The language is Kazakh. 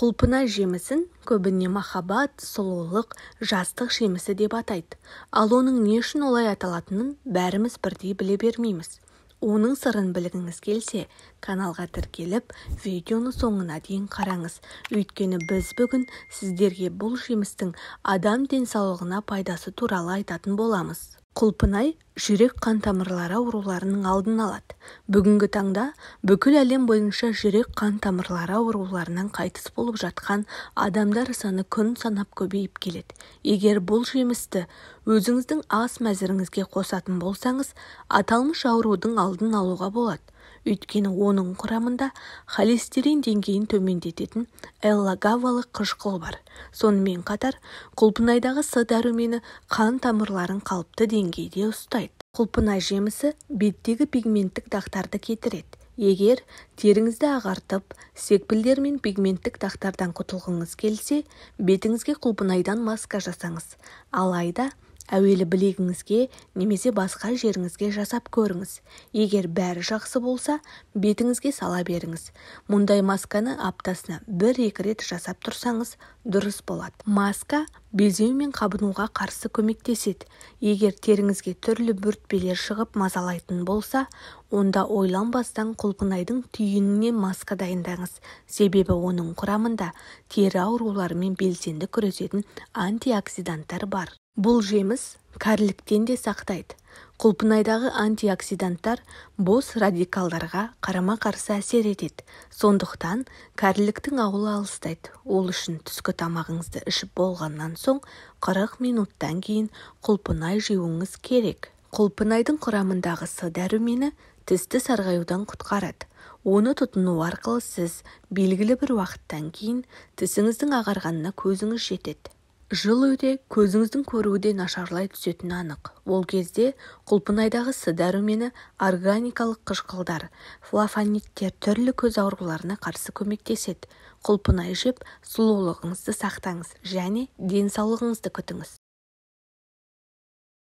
Құлпынай жемісін көбіне махаббат, сұлулық, жастық жемісі деп атайды. Ал оның не үшін олай аталатынын бәріміз бірдей біле бермейміз. Оның сырын білгіңіз келсе, каналға тіркеліп, видеоны соңына дейін қараңыз. Өйткені біз бүгін сіздерге бұл жемістің адам денсаулығына пайдасы туралы айтатын боламыз. Құлпынай жүрек қан тамырлары ауруларының алдын алады. Бүгінгі таңда бүкіл әлем бойынша жүрек қан тамырлары ауруларынан қайтыс болып жатқан адамдар саны күн санап көбейіп келеді. Егер бұл жемісті өзіңіздің ас мәзіріңізге қосатын болсаңыз, аталмыш аурудың алдын алуға болады. Өйткені оның құрамында холестерин деңгейін төмендететін эллогавалық қышқыл бар. Сонымен қатар, құлпынайдағы С дәрумені қан тамырларын қалыпты деңгейде ұстайды. Құлпынай жемісі беттегі пигменттік дақтарды кетіреді. Егер теріңізді ағартып, секпілдер мен пигменттік дақтардан құтылғыңыз келсе, бетіңізге құлпынайдан маска жасаңыз. Алайда әуелі білегіңізге немесе басқа жеріңізге жасап көріңіз. Егер бәрі жақсы болса, бетіңізге сала беріңіз. Мұндай масканы аптасына 1-2 рет жасап тұрсаңыз дұрыс болады. Маска безеу мен қабынуға қарсы көмектеседі. Егер теріңізге түрлі бөртпелер шығып мазалайтын болса, онда ойланбастан құлпынайдың түйініне маска дайындаңыз. Себебі оның құрамында тері ауруларымен белсенді күресетін антиоксиданттар бар. Бұл жеміс кәріліктен де сақтайды. Құлпынайдағы антиоксиданттар бос радикалдарға қарама-қарсы әсер етеді. Сондықтан кәріліктің ауылы алыстайды. Ол үшін түскі тамағыңызды ішіп болғаннан соң 40 минуттан кейін құлпынай жеуіңіз керек. Құлпынайдың құрамындағы С дәрумені тісті сарғаюдан құтқарады. Оны тұтыну арқылы сіз белгілі бір уақыттан кейін тісіңіздің ағарғанына көзіңіз жетеді. Жыл өте көзіңіздің көруі де нашарлай түсетіні анық. Ол кезде құлпынайдағы С дәрумені органикалық қышқылдар, флавоноидтер түрлі көз ауруларына қарсы көмектеседі. Құлпынай жеп сұлулығыңызды сақтаңыз және денсаулығыңызды күтіңіз.